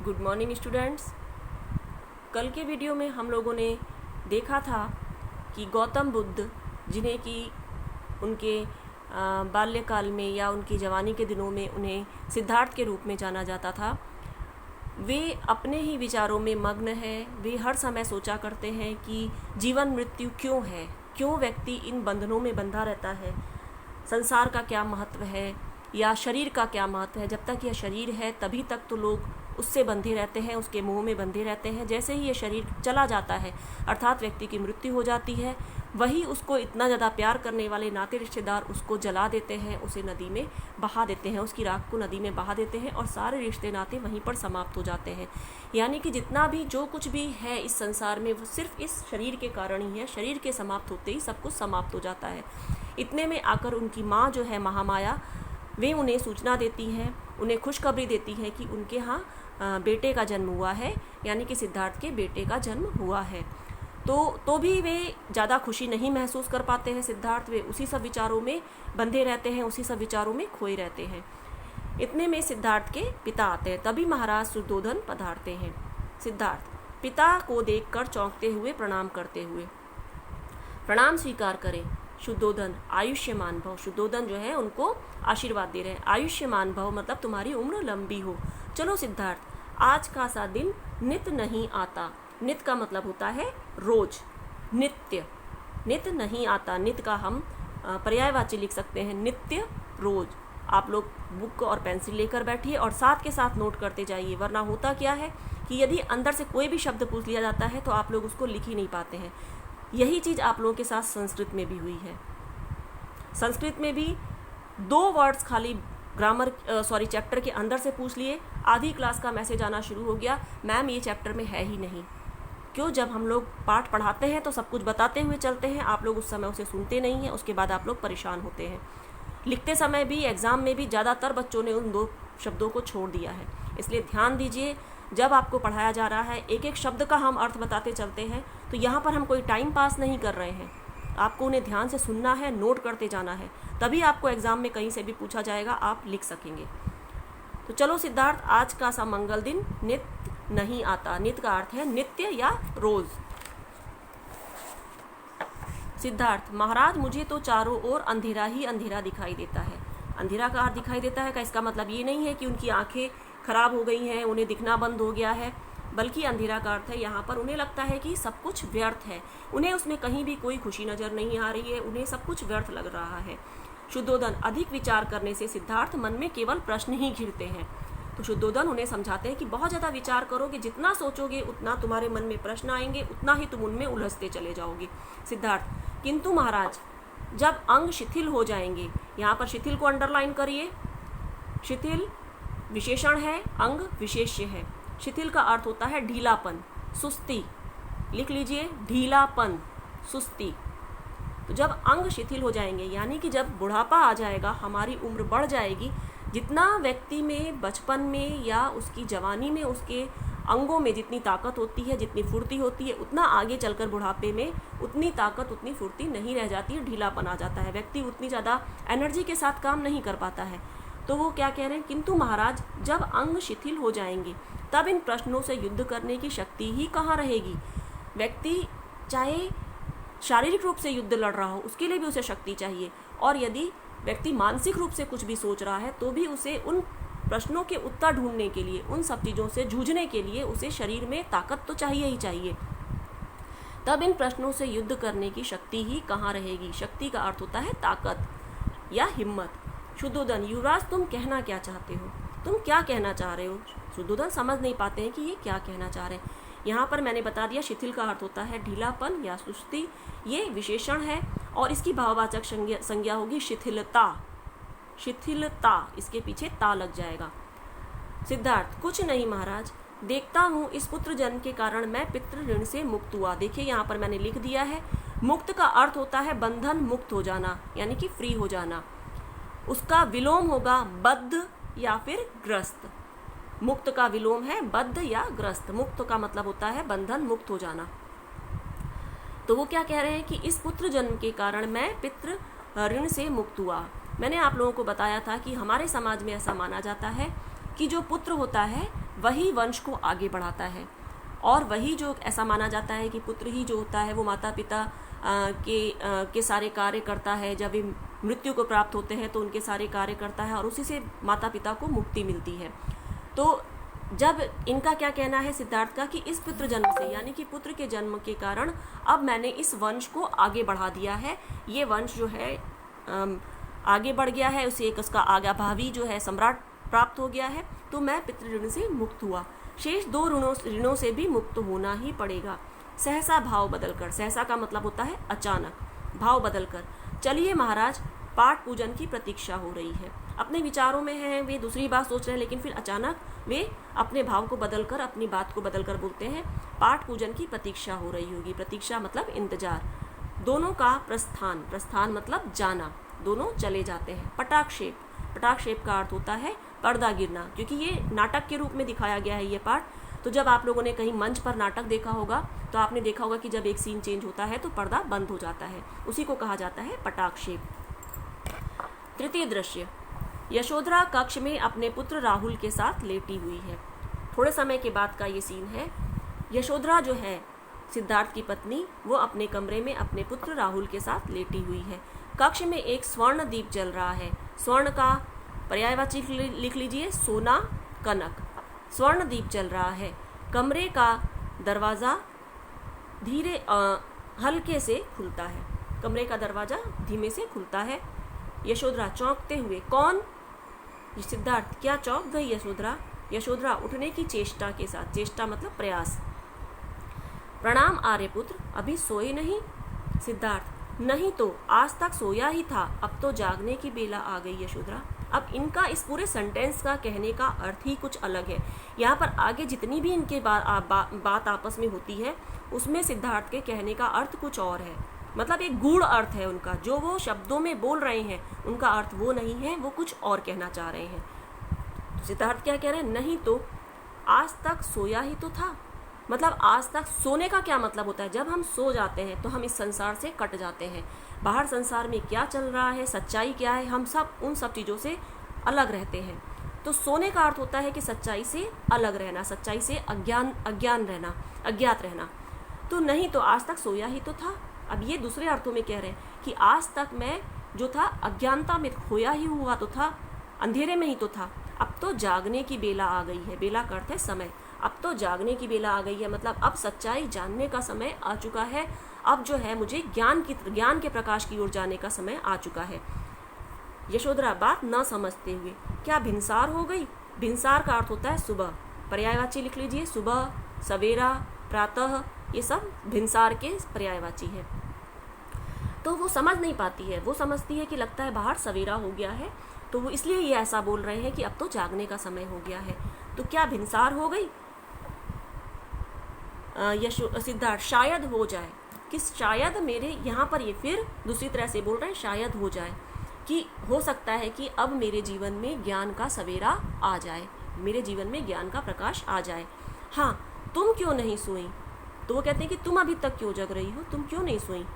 Good morning students. कल के video में हम लोगों ने देखा था कि गौतम बुद्ध, जिन्हें कि उनके बाल्यकाल में या उनकी जवानी के दिनों में उन्हें सिद्धार्थ के रूप में जाना जाता था, वे अपने ही विचारों में मग्न हैं। वे हर समय सोचा करते हैं कि जीवन मृत्यु क्यों है, क्यों व्यक्ति इन बंधनों में बंधा रहता है, संसार का क्या महत्व है या शरीर का क्या महत्व है। जब तक यह शरीर है तभी तक तो लोग उससे बंधे रहते हैं, उसके मोह में बंधे रहते हैं। जैसे ही ये शरीर चला जाता है अर्थात व्यक्ति की मृत्यु हो जाती है, वही उसको इतना ज़्यादा प्यार करने वाले नाते रिश्तेदार उसको जला देते हैं, उसे नदी में बहा देते हैं, उसकी राख को नदी में बहा देते हैं और सारे रिश्ते नाते वहीं पर समाप्त हो जाते हैं। यानी कि जितना भी जो कुछ भी है इस संसार में वो सिर्फ इस शरीर के कारण ही है। शरीर के समाप्त होते ही सब कुछ समाप्त हो जाता है। इतने में आकर उनकी माँ जो है महामाया, वे उन्हें सूचना देती हैं, उन्हें खुशखबरी देती है कि उनके यहाँ बेटे का जन्म हुआ है, यानी कि सिद्धार्थ के बेटे का जन्म हुआ है। तो भी वे ज़्यादा खुशी नहीं महसूस कर पाते हैं सिद्धार्थ। वे उसी सब विचारों में बंधे रहते हैं, उसी सब विचारों में खोए रहते हैं। इतने में सिद्धार्थ के पिता आते हैं। तभी महाराज शुद्धोधन पधारते हैं। सिद्धार्थ पिता को देखकर चौंकते हुए प्रणाम करते हुए, प्रणाम स्वीकार करें शुद्धोधन, आयुष्यमान भव। शुद्धोधन जो है उनको आशीर्वाद दे रहे हैं। आयुष्यमान भव मतलब तुम्हारी उम्र लंबी हो। चलो सिद्धार्थ, आज का सा दिन नित नहीं आता। नित का मतलब होता है रोज, नित्य। नित नहीं आता, नित का हम पर्यायवाची लिख सकते हैं, नित्य, रोज। आप लोग बुक और पेंसिल लेकर बैठिए और साथ के साथ नोट करते जाइए, वरना होता क्या है कि यदि अंदर से कोई भी शब्द पूछ लिया जाता है तो आप लोग उसको लिख ही नहीं पाते हैं। यही चीज़ आप लोगों के साथ संस्कृत में भी हुई है। संस्कृत में भी 2 वर्ड्स खाली चैप्टर के अंदर से पूछ लिए, आधी क्लास का मैसेज आना शुरू हो गया, मैम ये चैप्टर में है ही नहीं। क्यों? जब हम लोग पाठ पढ़ाते हैं तो सब कुछ बताते हुए चलते हैं, आप लोग उस समय उसे सुनते नहीं हैं, उसके बाद आप लोग परेशान होते हैं। लिखते समय भी, एग्ज़ाम में भी ज़्यादातर बच्चों ने उन 2 शब्दों को छोड़ दिया है। इसलिए ध्यान दीजिए, जब आपको पढ़ाया जा रहा है एक एक शब्द का हम अर्थ बताते चलते हैं, तो यहाँ पर हम कोई टाइम पास नहीं कर रहे हैं। आपको उन्हें ध्यान से सुनना है, नोट करते जाना है, तभी आपको एग्ज़ाम में कहीं से भी पूछा जाएगा, आप लिख सकेंगे। तो चलो सिद्धार्थ, आज का सा मंगल दिन नित नहीं आता। नित का अर्थ है नित्य या रोज। सिद्धार्थ महाराज, मुझे तो चारों ओर अंधेरा ही अंधेरा दिखाई देता है। अंधेरा का अर्थ दिखाई देता है का इसका मतलब ये नहीं है कि उनकी आंखें खराब हो गई हैं, उन्हें दिखना बंद हो गया है, बल्कि अंधेरा का अर्थ है यहाँ पर उन्हें लगता है कि सब कुछ व्यर्थ है। उन्हें उसमें कहीं भी कोई खुशी नजर नहीं आ रही है, उन्हें सब कुछ व्यर्थ लग रहा है। शुद्धोधन, अधिक विचार करने से सिद्धार्थ मन में केवल प्रश्न ही घिरते हैं। तो शुद्धोधन उन्हें समझाते हैं कि बहुत ज़्यादा विचार करोगे, जितना सोचोगे उतना तुम्हारे मन में प्रश्न आएंगे, उतना ही तुम उनमें उलझते चले जाओगे। सिद्धार्थ, किंतु महाराज, जब अंग शिथिल हो जाएंगे, यहाँ पर शिथिल को अंडरलाइन करिए। शिथिल विशेषण है, अंग विशेष्य है। शिथिल का अर्थ होता है ढीलापन, सुस्ती। लिख लीजिए, ढीलापन, सुस्ती। तो जब अंग शिथिल हो जाएंगे, यानी कि जब बुढ़ापा आ जाएगा, हमारी उम्र बढ़ जाएगी, जितना व्यक्ति में बचपन में या उसकी जवानी में उसके अंगों में जितनी ताकत होती है, जितनी फुर्ती होती है, उतना आगे चलकर बुढ़ापे में उतनी ताकत, उतनी फुर्ती नहीं रह जाती है, ढीलापन आ जाता है। व्यक्ति उतनी ज़्यादा एनर्जी के साथ काम नहीं कर पाता है। तो वो क्या कह रहे हैं, किंतु महाराज, जब अंग शिथिल हो जाएंगे तब इन प्रश्नों से युद्ध करने की शक्ति ही कहाँ रहेगी। व्यक्ति चाहे शारीरिक रूप से युद्ध लड़ रहा हो, उसके लिए भी उसे शक्ति चाहिए, और यदि व्यक्ति मानसिक रूप से कुछ भी सोच रहा है तो भी उसे उन प्रश्नों के उत्तर ढूंढने के लिए, उन सब चीज़ों से जूझने के लिए उसे शरीर में ताकत तो चाहिए ही चाहिए। तब इन प्रश्नों से युद्ध करने की शक्ति ही कहाँ रहेगी। शक्ति का अर्थ होता है ताकत या हिम्मत। शुद्धोधन, युवराज तुम कहना क्या चाहते हो, तुम क्या कहना चाह रहे हो। शुद्धोधन समझ नहीं पाते हैं कि ये क्या कहना चाह रहे हैं। यहाँ पर मैंने बता दिया, शिथिल का अर्थ होता है ढीलापन या सुस्ती, ये विशेषण है और इसकी भाववाचक संज्ञा होगी शिथिलता। शिथिलता, इसके पीछे ता लग जाएगा। सिद्धार्थ, कुछ नहीं महाराज, देखता हूँ इस पुत्र जन्म के कारण मैं पितृ ऋण से मुक्त हुआ। देखिए यहाँ पर मैंने लिख दिया है, मुक्त का अर्थ होता है बंधन मुक्त हो जाना, यानी कि फ्री हो जाना। उसका विलोम होगा बद्ध या फिर ग्रस्त। मुक्त का विलोम है बद्ध या ग्रस्त। मुक्त का मतलब होता है बंधन मुक्त हो जाना। तो वो क्या कह रहे हैं कि इस पुत्र जन्म के कारण मैं पितृ ऋण से मुक्त हुआ। मैंने आप लोगों को बताया था कि हमारे समाज में ऐसा माना जाता है कि जो पुत्र होता है वही वंश को आगे बढ़ाता है। और वही जो ऐसा माना जाता है कि पुत्र ही जो होता है वो माता पिता के सारे कार्य करता है। जब वे मृत्यु को प्राप्त होते हैं तो उनके सारे कार्य करता है और उसी से माता पिता को मुक्ति मिलती है। तो जब इनका क्या कहना है सिद्धार्थ का कि इस पुत्र जन्म से, यानी कि पुत्र के जन्म के कारण अब मैंने इस वंश को आगे बढ़ा दिया है, ये वंश जो है आगे बढ़ गया है, उसे एक उसका आगा भावी जो है सम्राट प्राप्त हो गया है, तो मैं पितृ ऋण से मुक्त हुआ। शेष 2 ऋणों से भी मुक्त होना ही पड़ेगा। सहसा भाव बदलकर, सहसा का मतलब होता है अचानक, भाव बदलकर चलिए महाराज, पाठ पूजन की प्रतीक्षा हो रही है। अपने विचारों में हैं, वे दूसरी बात सोच रहे हैं, लेकिन फिर अचानक वे अपने भाव को बदलकर, अपनी बात को बदलकर बोलते हैं पाठ पूजन की प्रतीक्षा हो रही होगी। प्रतीक्षा मतलब इंतजार। दोनों का प्रस्थान, प्रस्थान मतलब जाना, दोनों चले जाते हैं। पटाक्षेप, पटाक्षेप का अर्थ होता है पर्दा गिरना, क्योंकि ये नाटक के रूप में दिखाया गया है ये पाठ। तो जब आप लोगों ने कहीं मंच पर नाटक देखा होगा तो आपने देखा होगा कि जब एक सीन चेंज होता है तो पर्दा बंद हो जाता है, उसी को कहा जाता है पटाक्षेप। तृतीय दृश्य, यशोधरा कक्ष में अपने पुत्र राहुल के साथ लेटी हुई है। थोड़े समय के बाद का ये सीन है। यशोधरा जो है सिद्धार्थ की पत्नी, वो अपने कमरे में अपने पुत्र राहुल के साथ लेटी हुई है। कक्ष में एक स्वर्ण दीप जल रहा है। स्वर्ण का पर्यायवाची लिख लीजिए, सोना, कनक। स्वर्ण दीप जल रहा है। कमरे का दरवाज़ा धीरे हल्के से खुलता है। कमरे का दरवाज़ा धीमे से खुलता है। यशोधरा चौंकते हुए, कौन? सिद्धार्थ, क्या चौंक गई यशोधरा? यशोधरा उठने की चेष्टा के साथ, चेष्टा मतलब प्रयास। प्रणाम आर्यपुत्र, अभी सोए नहीं? सिद्धार्थ, नहीं तो आज तक सोया ही था, अब तो जागने की बेला आ गई यशोधरा। अब इनका इस पूरे सेंटेंस का कहने का अर्थ ही कुछ अलग है। यहाँ पर आगे जितनी भी इनके बात आपस में होती है उसमें सिद्धार्थ के कहने का अर्थ कुछ और है। मतलब एक गूढ़ अर्थ है उनका, जो वो शब्दों में बोल रहे हैं उनका अर्थ वो नहीं है, वो कुछ और कहना चाह रहे हैं। तो सिद्धार्थ क्या कह रहे हैं? नहीं तो आज तक सोया ही तो था। मतलब आज तक सोने का क्या मतलब होता है? जब हम सो जाते हैं तो हम इस संसार से कट जाते हैं। बाहर संसार में क्या चल रहा है, सच्चाई क्या है, हम सब उन सब चीज़ों से अलग रहते हैं। तो सोने का अर्थ होता है कि सच्चाई से अलग रहना, सच्चाई से अज्ञात रहना। तो नहीं तो आज तक सोया ही तो था। अब ये दूसरे अर्थों में कह रहे हैं कि आज तक मैं जो था अज्ञानता में खोया ही हुआ तो था, अंधेरे में ही तो था। अब तो जागने की बेला आ गई है। बेला का अर्थ है समय। अब तो जागने की बेला आ गई है, मतलब अब सच्चाई जानने का समय आ चुका है। अब जो है मुझे ज्ञान के प्रकाश की ओर जाने का समय आ चुका है। यशोधरा बात न समझते हुए, क्या भिनसार हो गई? भिनसार का अर्थ होता है सुबह। पर्यायवाची लिख लीजिए, सुबह, सवेरा, प्रातः, ये सब भिनसार के पर्यायवाची है। तो वो समझ नहीं पाती है, वो समझती है कि लगता है बाहर सवेरा हो गया है, तो वो इसलिए ये ऐसा बोल रहे हैं कि अब तो जागने का समय हो गया है। तो क्या भिनसार हो गई? सिद्धार्थ, शायद हो जाए। किस शायद? मेरे यहाँ पर ये फिर दूसरी तरह से बोल रहे हैं, शायद हो जाए, कि हो सकता है कि अब मेरे जीवन में ज्ञान का सवेरा आ जाए, मेरे जीवन में ज्ञान का प्रकाश आ जाए। हाँ, तुम क्यों नहीं सोई? तो वो कहते हैं कि तुम अभी तक क्यों जग रही हो, तुम क्यों नहीं सोई?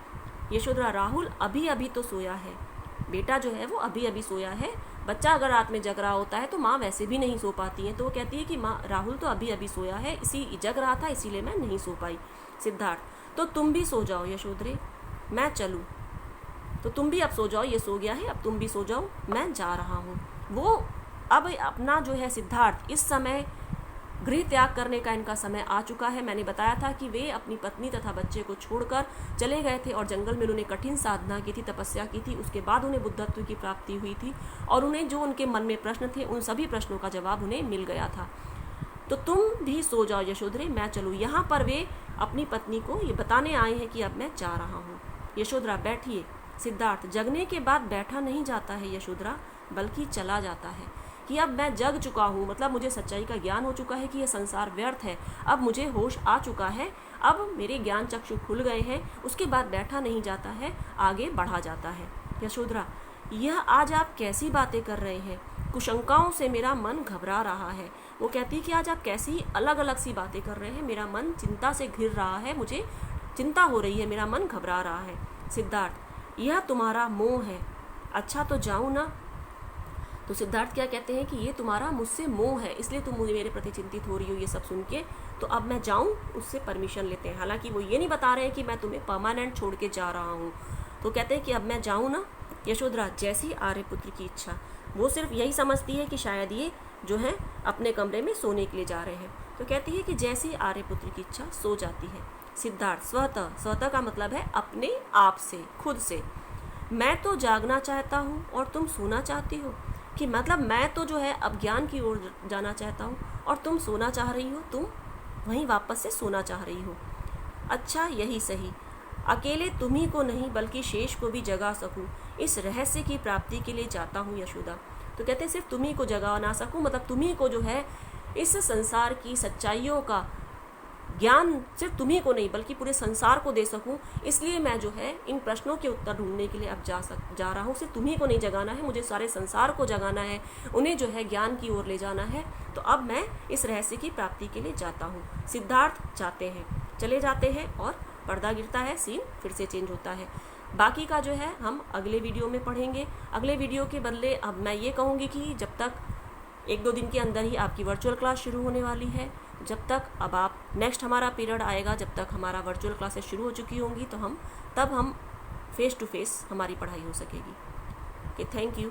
यशोधरा, राहुल अभी अभी तो सोया है। बेटा जो है वो अभी अभी सोया है। बच्चा अगर रात में जग रहा होता है तो माँ वैसे भी नहीं सो पाती है। तो वो कहती है कि माँ, राहुल तो अभी अभी सोया है, इसी जग रहा था, इसीलिए मैं नहीं सो पाई। सिद्धार्थ, तो तुम भी सो जाओ यशोधरे, मैं चलूँ? तो तुम भी अब सो जाओ, ये सो गया है, अब तुम भी सो जाओ, मैं जा रहा हूँ। वो अब अपना जो है सिद्धार्थ, इस समय गृह त्याग करने का इनका समय आ चुका है। मैंने बताया था कि वे अपनी पत्नी तथा बच्चे को छोड़कर चले गए थे और जंगल में उन्होंने कठिन साधना की थी, तपस्या की थी। उसके बाद उन्हें बुद्धत्व की प्राप्ति हुई थी और उन्हें जो उनके मन में प्रश्न थे उन सभी प्रश्नों का जवाब उन्हें मिल गया था। तो तुम भी सो जाओ यशोधरे, मैं चलूँ। यहाँ पर वे अपनी पत्नी को ये बताने आए हैं कि अब मैं जा रहा हूँ। यशोधरा, बैठिए। सिद्धार्थ, जगने के बाद बैठा नहीं जाता है यशोधरा, बल्कि चला जाता है। कि अब मैं जग चुका हूँ, मतलब मुझे सच्चाई का ज्ञान हो चुका है कि यह संसार व्यर्थ है। अब मुझे होश आ चुका है, अब मेरे ज्ञान चक्षु खुल गए हैं। उसके बाद बैठा नहीं जाता है, आगे बढ़ा जाता है। यशोधरा, यह आज आप कैसी बातें कर रहे हैं? कुशंकाओं से मेरा मन घबरा रहा है। वो कहती है कि आज आप कैसी अलग अलग सी बातें कर रहे हैं, मेरा मन चिंता से घिर रहा है, मुझे चिंता हो रही है, मेरा मन घबरा रहा है। सिद्धार्थ, यह तुम्हारा मोह है। अच्छा तो जाऊँ ना? तो सिद्धार्थ क्या कहते हैं कि ये तुम्हारा मुझसे मोह है, इसलिए तुम मुझे मेरे प्रति चिंतित हो रही हो ये सब सुन के, तो अब मैं जाऊं, उससे परमिशन लेते हैं। हालांकि वो ये नहीं बता रहे कि मैं तुम्हें परमानेंट छोड़ के जा रहा हूँ। तो कहते हैं कि अब मैं जाऊँ ना। यशोधरा जैसी आर्यपुत्र की इच्छा, वो सिर्फ यही समझती है कि शायद ये जो है अपने कमरे में सोने के लिए जा रहे हैं। तो कहती है कि जैसी आर्यपुत्र की इच्छा सो जाती है। सिद्धार्थ स्वतः, स्वतः का मतलब है अपने आप से, खुद से। मैं तो जागना चाहता हूँ और तुम सोना चाहती हो, कि मतलब मैं तो जो है अब ज्ञान की ओर जाना चाहता हूँ और तुम सोना चाह रही हो, तुम वहीं वापस से सोना चाह रही हो। अच्छा यही सही, अकेले तुम्ही को नहीं बल्कि शेष को भी जगा सकूं, इस रहस्य की प्राप्ति के लिए जाता हूँ यशोदा। तो कहते हैं सिर्फ तुम्ही को जगा ना सकूं, मतलब तुम्ही को जो है इस संसार की सच्चाइयों का ज्ञान सिर्फ तुम्ही को नहीं बल्कि पूरे संसार को दे सकूं, इसलिए मैं जो है इन प्रश्नों के उत्तर ढूंढने के लिए अब जा रहा हूँ। सिर्फ तुम्ही को नहीं जगाना है, मुझे सारे संसार को जगाना है, उन्हें जो है ज्ञान की ओर ले जाना है। तो अब मैं इस रहस्य की प्राप्ति के लिए जाता हूँ। सिद्धार्थ जाते हैं, चले जाते हैं और पर्दा गिरता है, सीन फिर से चेंज होता है। बाकी का जो है हम अगले वीडियो में पढ़ेंगे। अगले वीडियो के बदले अब मैं ये कहूँगी कि जब तक 1-2 दिन के अंदर ही आपकी वर्चुअल क्लास शुरू होने वाली है, जब तक अब आप नेक्स्ट हमारा पीरियड आएगा, जब तक हमारा वर्चुअल क्लासेस शुरू हो चुकी होंगी, तो तब हम फेस टू फेस हमारी पढ़ाई हो सकेगी। Okay, thank you.